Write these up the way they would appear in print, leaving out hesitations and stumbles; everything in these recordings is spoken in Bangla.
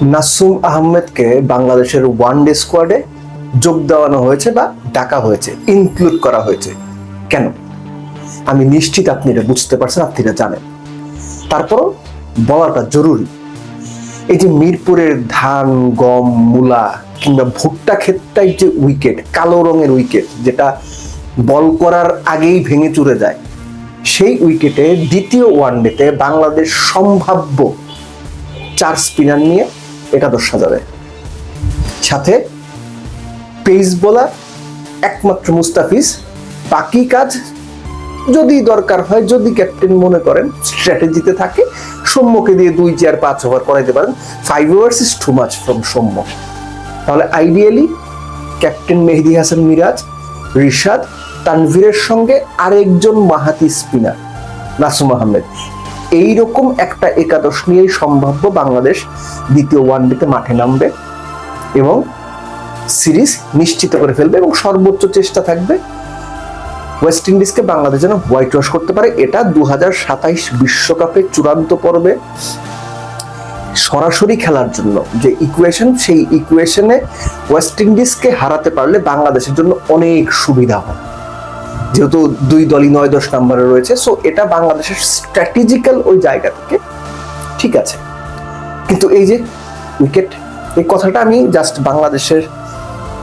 নাসুম আহমেদকে বাংলাদেশের ওয়ানডে স্কোয়াডে যোগ দেওয়ানো হয়েছে বা ডাকা হয়েছে, ইনক্লুড করা হয়েছে। কেন? আমি নিশ্চিত আপনি এটা বুঝতে পারছেন, আপনি এটা জানেন, তারপরও বলাটা জরুরি। এই যে মিরপুরের ধান, গম, মূলা কিংবা ভুট্টা ক্ষেতটাই যে উইকেট, কালো রঙের উইকেট, যেটা বল করার আগেই ভেঙে চুরে যায়, সেই উইকেটে দ্বিতীয় ওয়ানডেতে বাংলাদেশ সম্ভাব্য 4 স্পিনার নিয়ে একাদশ সাজাবে। সাথে পেস বোলার একমাত্র মুস্তাফিজ। বাকি কাজ যদি দরকার হয়, যদি ক্যাপ্টেন মনে করেন স্ট্র্যাটেজিতে থাকে, সৌম্যকে দিয়ে 2, 4, 5 ওভার করাইতে পারেন। 5 overs is too much from Soumya. তাহলে আইডিয়ালি ক্যাপ্টেন মেহেদী হাসান মিরাজ, রিশাদ, তানভীরের সঙ্গে আরেকজন মাহাতি স্পিনার নাসুম আহমেদ, এইরকম একটা একাদশ নিয়েই সম্ভাব্য বাংলাদেশ দ্বিতীয় ওয়ানডেতে মাঠে নামবে এবং সিরিজ নিশ্চিত করে ফেলবে এবং সর্বোচ্চ চেষ্টা থাকবে ওয়েস্ট ইন্ডিজকে বাংলাদেশ যেন হোয়াইট ওয়াশ করতে পারে। এটা 2027 বিশ্বকাপের চূড়ান্ত পর্বে সরাসরি খেলার জন্য যে ইকুয়েশন, সেই ইকুয়েশনে ওয়েস্ট ইন্ডিজকে হারাতে পারলে বাংলাদেশের জন্য অনেক সুবিধা হয়, যেহেতু 2 দলই 9-10 নম্বরে রয়েছে। সো এটা বাংলাদেশের স্ট্র্যাটেজিক্যাল ওই জায়গা থেকে ঠিক আছে। কিন্তু এই যে উইকেট, এই কথাটা আমি জাস্ট বাংলাদেশের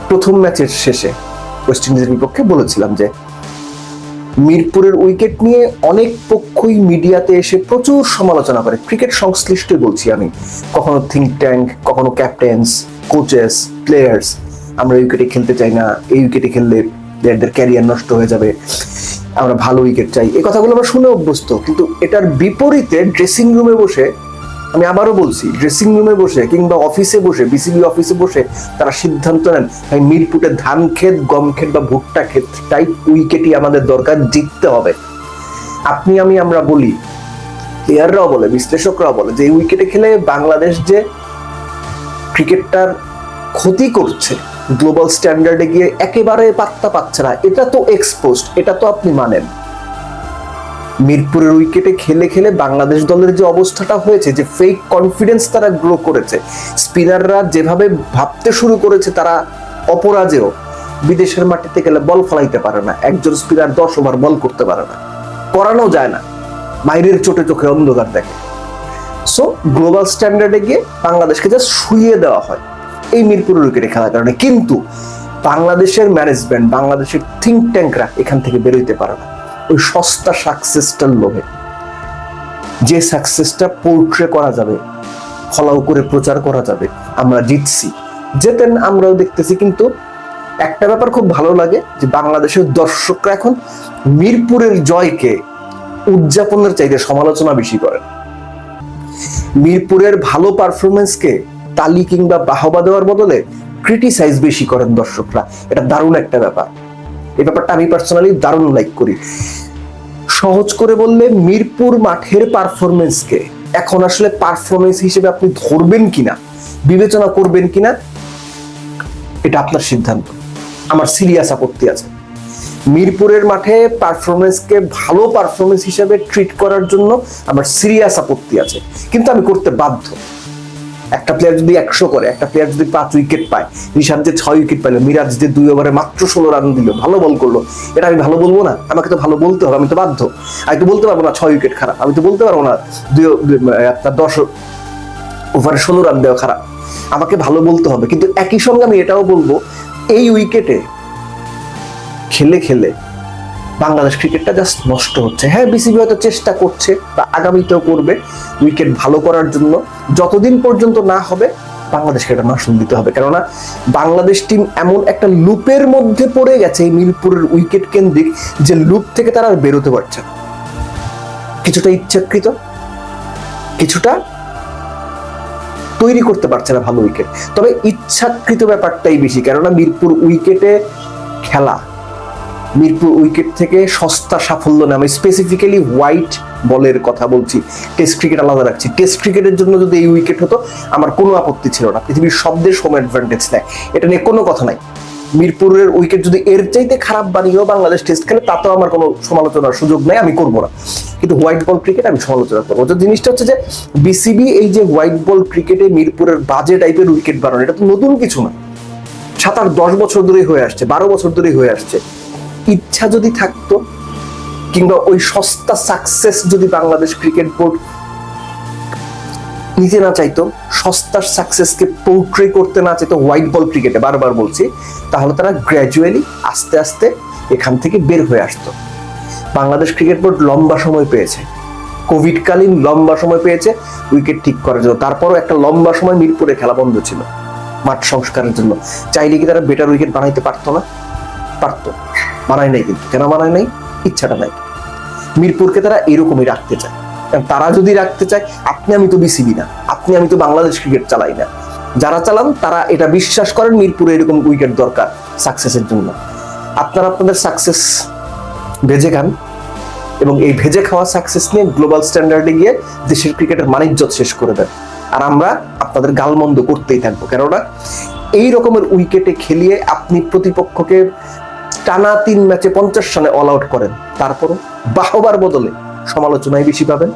প্রথম ম্যাচের শেষে ওয়েস্ট ইন্ডিজের বিপক্ষে বলেছিলাম যে মিরপুরের উইকেট নিয়ে অনেক পক্ষই মিডিয়াতে এসে প্রচুর সমালোচনা করে। ক্রিকেট সংশ্লিষ্টই বলছি আমি, কখনো থিঙ্ক ট্যাঙ্ক, কখনো ক্যাপ্টেন্স, কোচেস, প্লেয়ার্স, আমরা উইকেটে খেলতে চাই না, এই উইকেটে খেললে প্লেয়ারদের ক্যারিয়ার নষ্ট হয়ে যাবে, আমরা ভালো উইকেট চাই, এই কথাগুলো আমরা শুনে অভ্যস্ত। কিন্তু এটার বিপরীতে ড্রেসিং রুমে বসে, আমি আবারও বলছি, ড্রেসিং রুমে বসে কিংবা অফিসে বসে, বিসিবি অফিসে বসে তারা সিদ্ধান্ত নেন ভাই মিরপুরে ধান ক্ষেত, গম ক্ষেত বা ভুট্টা ক্ষেত টাইপ উইকেটই আমাদের দরকার, জিততে হবে। আপনি আমি আমরা বলি, প্লেয়াররাও বলে, বিশ্লেষকরাও বলে যে এই উইকেটে খেলে বাংলাদেশ যে ক্রিকেটটার ক্ষতি করছে, গ্লোবাল স্ট্যান্ডার্ডে গিয়ে একেবারে পাত্তা পাচ্ছে না, এটা তো এক্সপোজড, এটা তো আপনি মানেন। মিরপুরের উইকেটে খেলে খেলে বাংলাদেশ দলের যে অবস্থাটা হয়েছে, যে ফেক কনফিডেন্স তারা গ্রো করেছে, স্পিনাররা যেভাবে ভাবতে শুরু করেছে তারা অপরাজেয়, বিদেশের মাটিতে গেলে বল ফলাইতে পারে না, একজন স্পিনার 10 ওভার বল করতে পারে না, করানো যায় না, মাইরের চোটে চোখে অন্ধকার দেখে। সো গ্লোবাল স্ট্যান্ডার্ডে গিয়ে বাংলাদেশকে জাস্ট শুইয়ে দেওয়া হয় এই মিরপুরের উইকেটে খেলার কারণে। কিন্তু বাংলাদেশের ম্যানেজমেন্ট, বাংলাদেশের থিঙ্ক ট্যাঙ্করা এখান থেকে বেরোইতে পারে না ওই সস্তা সাকসেসটার লোভে। যে সাকসেসটা পোর্ট্রে করা যাবে, ফলাও করে প্রচার করা যাবে, আমরা জিতছি, যেতেন আমরাও দেখতেছি। কিন্তু একটা ব্যাপার খুব ভালো লাগে যে বাংলাদেশের দর্শকরা এখন মিরপুরের জয়কে উদযাপনের চাইতে সমালোচনা বেশি করেন। মিরপুরের ভালো পারফরমেন্সকে তালি কিংবা বাহবা দেওয়ার বদলে ক্রিটিসাইজ বেশি করেন দর্শকরা। এটা দারুণ একটা ব্যাপার, এই ব্যাপারটা আমি পার্সোনালি দারুণ লাইক করি। সহজ করে বললে মিরপুর মাঠের পারফরমেন্সকে এখন আসলে পারফরমেন্স হিসেবে আপনি ধরবেন কিনা, বিবেচনা করবেন কিনা, এটা আপনার সিদ্ধান্ত। আমার সিরিয়াস আপত্তি আছে। মিরপুরের মাঠে পারফরমেন্সকে ভালো পারফরমেন্স হিসেবে ট্রিট করার জন্য আমার সিরিয়াস আপত্তি আছে, কিন্তু আমি করতে বাধ্য। একটা প্লেয়ার যদি 100 করে, একটা প্লেয়ার যদি 5 উইকেট পায়, রিশাদ যে 6 উইকেট পাইলো, মিরাজ যে 2 ওভারে মাত্র 16 রান দিল, ভালো বল করলো, এটা আমি ভালো বলবো না? আমাকে তো ভালো বলতে হবে, আমি তো বাধ্য। আমি তো বলতে পারবো না 6 উইকেট খারাপ, আমি তো বলতে পারবো না 10 ওভারে 16 রান দেওয়া খারাপ, আমাকে ভালো বলতে হবে। কিন্তু একই সঙ্গে আমি এটাও বলবো, এই উইকেটে খেলে খেলে বাংলাদেশ ক্রিকেটটা জাস্ট নষ্ট হচ্ছে। হ্যাঁ, বিসিবি হয়তো চেষ্টা করছে বা আগামীতেও করবে উইকেট ভালো করার জন্য, যতদিন পর্যন্ত না হবে বাংলাদেশকে এটা নাশন দিতে হবে। কেননা বাংলাদেশ টিম এমন একটা লুপের মধ্যে পড়ে গেছে এই মিরপুরের উইকেট কেন্দ্রিক, যে লুপ থেকে তারা আর বেরোতে পারছে না। কিছুটা ইচ্ছাকৃত, কিছুটা তৈরি করতে পারছে না ভালো উইকেট। তবে ইচ্ছাকৃত ব্যাপারটাই বেশি, কেননা মিরপুর উইকেটে খেলা, মিরপুর উইকেট থেকে সস্তা সাফল্য নেই। আমি স্পেসিফিক্যালি হোয়াইট বলের কথা বলছি, টেস্ট ক্রিকেট আলাদা রাখছি। টেস্ট ক্রিকেটের জন্য যদি এই উইকেট হতো আমার কোনো আপত্তি ছিল না, পৃথিবীর সব দেশ হোম অ্যাডভান্টেজ নেয়, এটা নিয়ে কোনো কথা নাই। মিরপুরের উইকেট যদি এর চাইতে খারাপ বানিয়েও বাংলাদেশ টেস্ট খেলে তাতেও আমার কোনো সমালোচনার সুযোগ নেই, আমি করবো না। কিন্তু হোয়াইট বল ক্রিকেট আমি সমালোচনা করবো। যে জিনিসটা হচ্ছে যে বিসিবি এই যে হোয়াইট বল ক্রিকেটে মিরপুরের বাজে টাইপের উইকেট বানানো, এটা তো নতুন কিছু না, 7-8-10 বছর ধরেই হয়ে আসছে, 12 বছর ধরেই হয়ে আসছে। ইচ্ছা যদি থাকতো কিংবা ওই সস্তা সাকসেস যদি বাংলাদেশ ক্রিকেট বোর্ড নিতে না চাইতো, সস্তার সাকসেসকে পোর্ট্রে করতে না চাইতো হোয়াইট বল ক্রিকেটে, বারবার বলছি, তাহলে তারা গ্র্যাজুয়ালি আস্তে আস্তে এখান থেকে বের হয়ে আসতো। বাংলাদেশ ক্রিকেট বোর্ড লম্বা সময় পেয়েছে, কোভিডকালীন লম্বা সময় পেয়েছে উইকেট ঠিক করার জন্য। তারপরও একটা লম্বা সময় মিরপুরে খেলা বন্ধ ছিল মাঠ সংস্কারের জন্য। চাইলে কি তারা বেটার উইকেট বানাইতে পারতো না? পারতো, বানায় নাই। কিন্তু কেন বানায় নাই? ইচ্ছাটা নাই। মিরপুরকে তারা এরকমই রাখতে চায়। তারা যদি রাখতে চায়, আপনি আমি তো বিসিবি না, আপনি আমি তো বাংলাদেশ ক্রিকেট চালাই না, যারা চালান তারা এটা বিশ্বাস করেন মিরপুরে এরকম উইকেট দরকার সাকসেসের জন্য। আপনারা আপনাদের সাকসেস ভেজে খান এবং এই ভেজে খাওয়া সাকসেস নিয়ে গ্লোবাল স্ট্যান্ডার্ডে গিয়ে দেশের ক্রিকেটের মানিজ্যত শেষ করে দেন। আর আমরা আপনাদের গালমন্দ করতেই থাকবো, কেননা এই রকমের উইকেটে খেলিয়ে আপনি প্রতিপক্ষকে টানা 3 ম্যাচে 50 রানে অল আউট করেন, তারপরও বাহবার বদলে সমালোচনায় বেশি পাবেন।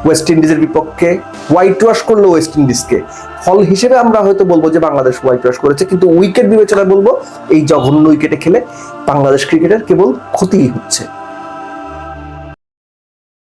ওয়েস্ট ইন্ডিজের বিপক্ষে হোয়াইট ওয়াশ করলো ওয়েস্ট ইন্ডিজকে, ফল হিসেবে আমরা হয়তো বলবো যে বাংলাদেশ হোয়াইট ওয়াশ করেছে, কিন্তু উইকেট বিবেচনায় বলবো এই জঘন্য উইকেটে খেলে বাংলাদেশ ক্রিকেটের কেবল ক্ষতিই হচ্ছে।